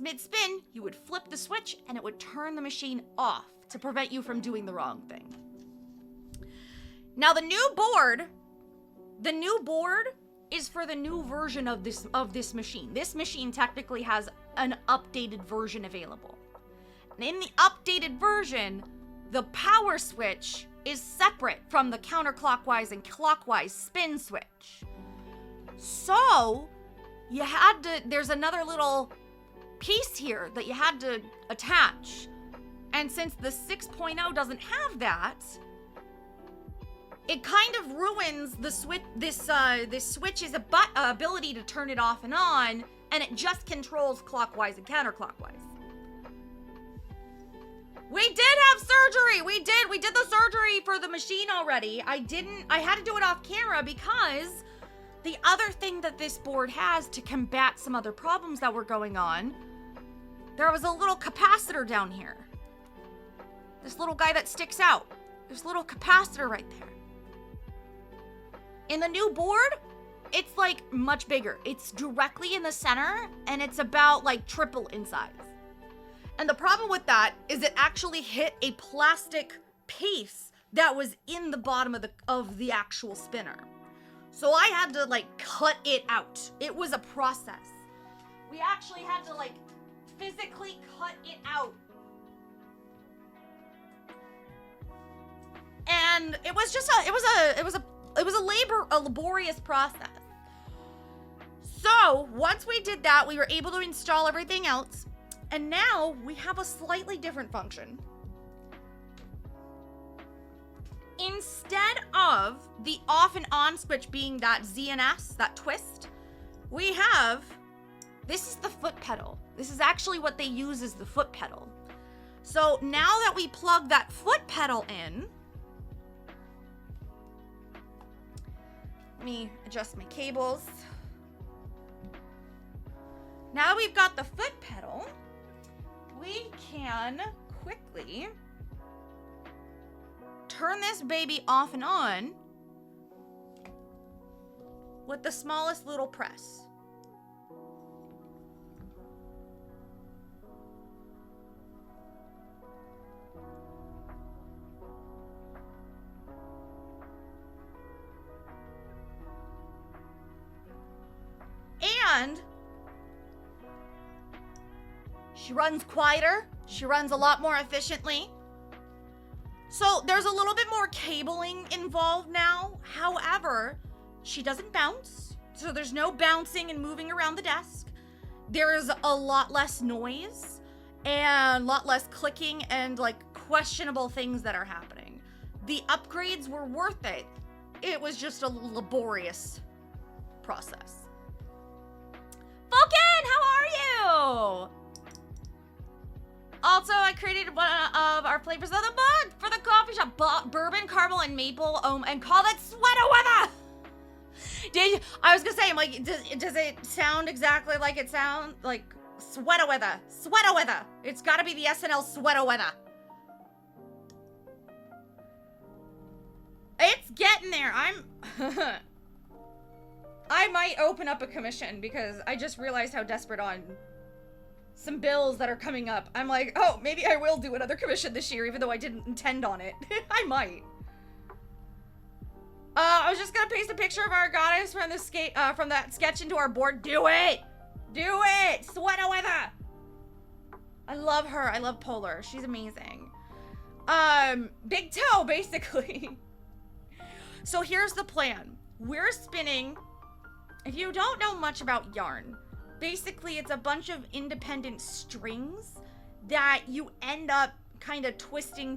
mid-spin, you would flip the switch and it would turn the machine off to prevent you from doing the wrong thing. Now the new board is for the new version of this machine. This machine technically has an updated version available. And in the updated version, the power switch is separate from the counterclockwise and clockwise spin switch. So, there's another little piece here that you had to attach. And since the 6.0 doesn't have that, it kind of ruins the switch. This switch's ability to turn it off and on, and it just controls clockwise and counterclockwise. We did have surgery. We did the surgery for the machine already. I had to do it off camera because the other thing that this board has to combat some other problems that were going on, there was a little capacitor down here. This little guy that sticks out. There's a little capacitor right there. In the new board, it's like much bigger. It's directly in the center and it's about like triple in size. And the problem with that is it actually hit a plastic piece that was in the bottom of the actual spinner. So I had to like cut it out. It was a process. We actually had to like physically cut it out. And it was just a laborious process. So once we did that, we were able to install everything else. And now we have a slightly different function. Instead of the off and on switch being that Z and S, that twist, we have, this is the foot pedal. This is actually what they use as the foot pedal. So now that we plug that foot pedal in, let me adjust my cables. Now that we've got the foot pedal, we can quickly turn this baby off and on with the smallest little press. And she runs quieter. She runs a lot more efficiently. So there's a little bit more cabling involved now. However, she doesn't bounce. So there's no bouncing and moving around the desk. There's a lot less noise and a lot less clicking and like questionable things that are happening. The upgrades were worth it. It was just a laborious process. Vulcan, how are you? Also, I created one of our flavors of the month for the coffee shop. Bourbon, caramel, and maple. And call it sweater weather. I was gonna say, I'm like, does it sound exactly like it sounds? Like, sweater weather. Sweater weather. It's gotta be the SNL sweater weather. It's getting there. I might open up a commission because I just realized how desperate on some bills that are coming up. I'm like, oh, maybe I will do another commission this year, even though I didn't intend on it. I might. I was just gonna paste a picture of our goddess from the from that sketch into our board. Do it! Do it! Sweater weather! I love her. I love Polar. She's amazing. Big toe, basically. So here's the plan. We're spinning. If you don't know much about yarn, basically it's a bunch of independent strings that you end up kind of twisting